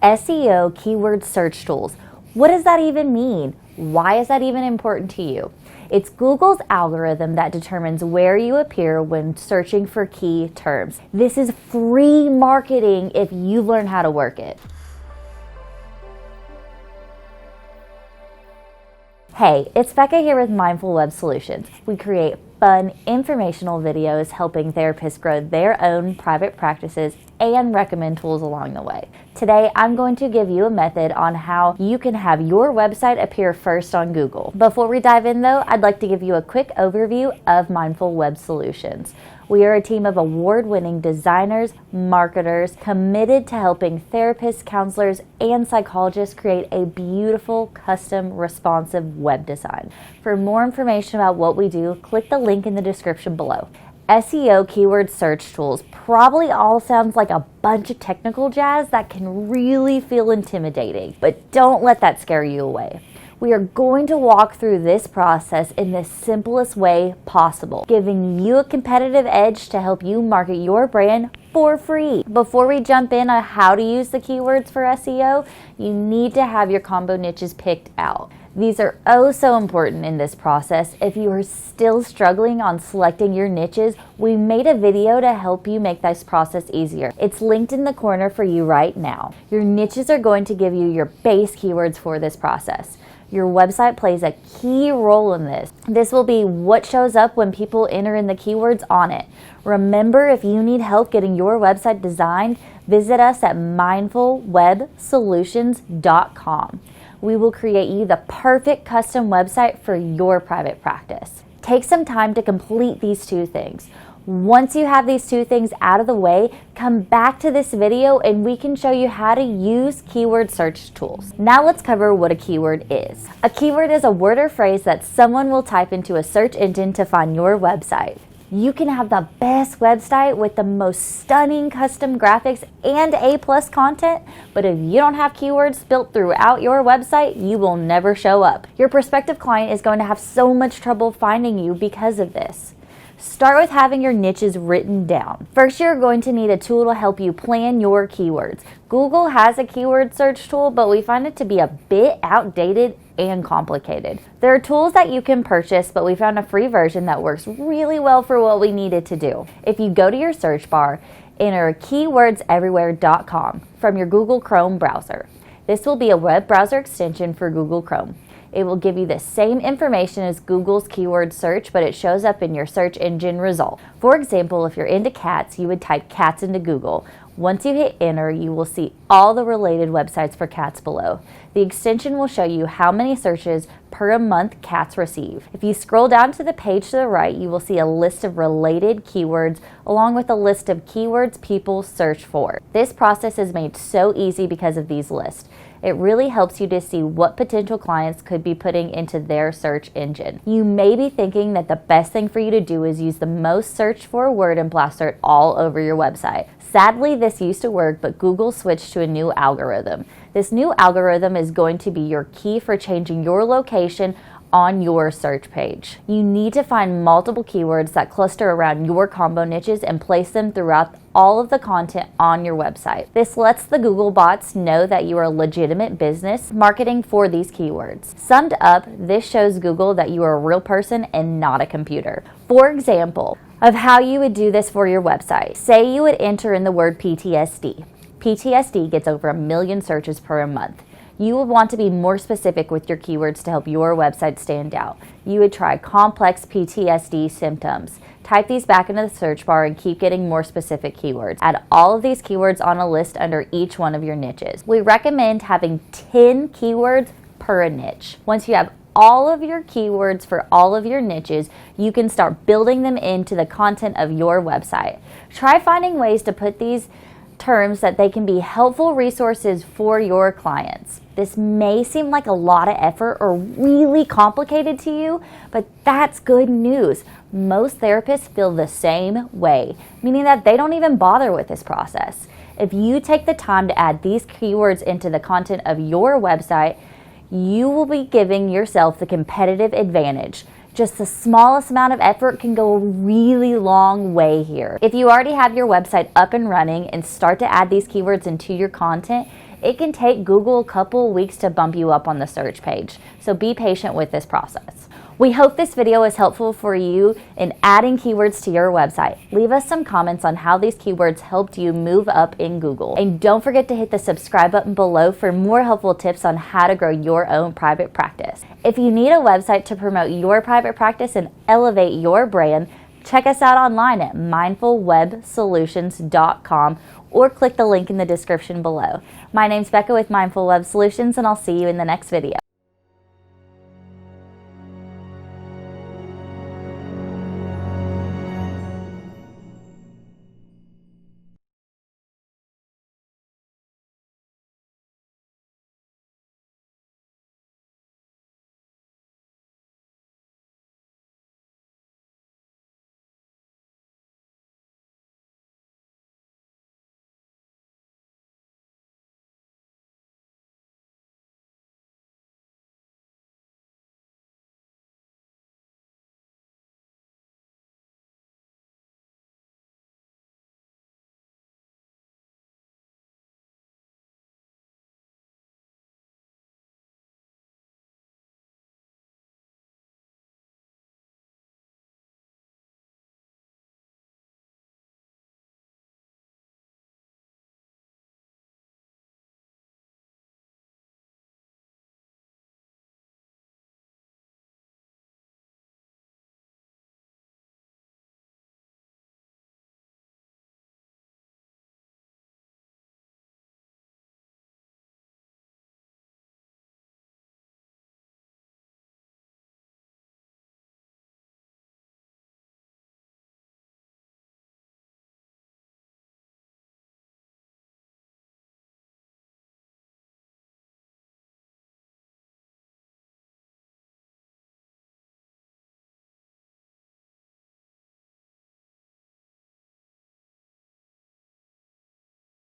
SEO Keywords Search Tools. What does that even mean? Why is that even important to you? It's Google's algorithm that determines where you appear when searching for key terms. This is free marketing if you learn how to work it. Hey, it's Becca here with Mindful Web Solutions. We create fun, informational videos helping therapists grow their own private practices and recommend tools along the way. Today, I'm going to give you a method on how you can have your website appear first on Google. Before we dive in though, I'd like to give you a quick overview of Mindful Web Solutions. We are a team of award-winning designers, marketers, committed to helping therapists, counselors, and psychologists create a beautiful, custom, responsive web design. For more information about what we do, click the link in the description below. SEO Keywords Search Tools probably all sounds like a bunch of technical jazz that can really feel intimidating, but don't let that scare you away. We are going to walk through this process in the simplest way possible, giving you a competitive edge to help you market your brand for free. Before we jump in on how to use the keywords for SEO, you need to have your combo niches picked out. These are oh so important in this process. If you are still struggling on selecting your niches, we made a video to help you make this process easier. It's linked in the corner for you right now. Your niches are going to give you your base keywords for this process. Your website plays a key role in this. This will be what shows up when people enter in the keywords on it. Remember, if you need help getting your website designed, visit us at mindfulwebsolutions.com. We will create you the perfect custom website for your private practice. Take some time to complete these two things. Once you have these two things out of the way, come back to this video and we can show you how to use keyword search tools. Now let's cover what a keyword is. A keyword is a word or phrase that someone will type into a search engine to find your website. You can have the best website with the most stunning custom graphics and A+ content, but if you don't have keywords built throughout your website, you will never show up. Your prospective client is going to have so much trouble finding you because of this. Start with having your niches written down. First, you're going to need a tool to help you plan your keywords. Google has a keyword search tool, but we find it to be a bit outdated and complicated. There are tools that you can purchase, but we found a free version that works really well for what we needed to do. If you go to your search bar, enter keywordseverywhere.com from your Google Chrome browser. This will be a web browser extension for Google Chrome. It will give you the same information as Google's keyword search, but it shows up in your search engine result. For example, if you're into cats, you would type cats into Google. Once you hit enter, you will see all the related websites for cats below. The extension will show you how many searches per month cats receive. If you scroll down to the page to the right, you will see a list of related keywords along with a list of keywords people search for. This process is made so easy because of these lists. It really helps you to see what potential clients could be putting into their search engine. You may be thinking that the best thing for you to do is use the most searched for word and plaster it all over your website. Sadly, this used to work, but Google switched to a new algorithm. This new algorithm is going to be your key for changing your location on your search page. You need to find multiple keywords that cluster around your combo niches and place them throughout all of the content on your website. This lets the Google bots know that you are a legitimate business marketing for these keywords. Summed up, this shows Google that you are a real person and not a computer. For example, of how you would do this for your website. Say you would enter in the word PTSD. PTSD gets over 1 million searches per month. You would want to be more specific with your keywords to help your website stand out. You would try complex PTSD symptoms. Type these back into the search bar and keep getting more specific keywords. Add all of these keywords on a list under each one of your niches. We recommend having 10 keywords per niche. Once you have all of your keywords for all of your niches, you can start building them into the content of your website. Try finding ways to put these terms that they can be helpful resources for your clients. This may seem like a lot of effort or really complicated to you, but that's good news. Most therapists feel the same way, meaning that they don't even bother with this process. If you take the time to add these keywords into the content of your website, you will be giving yourself the competitive advantage. Just the smallest amount of effort can go a really long way here. If you already have your website up and running and start to add these keywords into your content, it can take Google a couple weeks to bump you up on the search page. So be patient with this process. We hope this video is helpful for you in adding keywords to your website. Leave us some comments on how these keywords helped you move up in Google. And don't forget to hit the subscribe button below for more helpful tips on how to grow your own private practice. If you need a website to promote your private practice and elevate your brand, check us out online at mindfulwebsolutions.com or click the link in the description below. My name's Becca with Mindful Web Solutions, and I'll see you in the next video.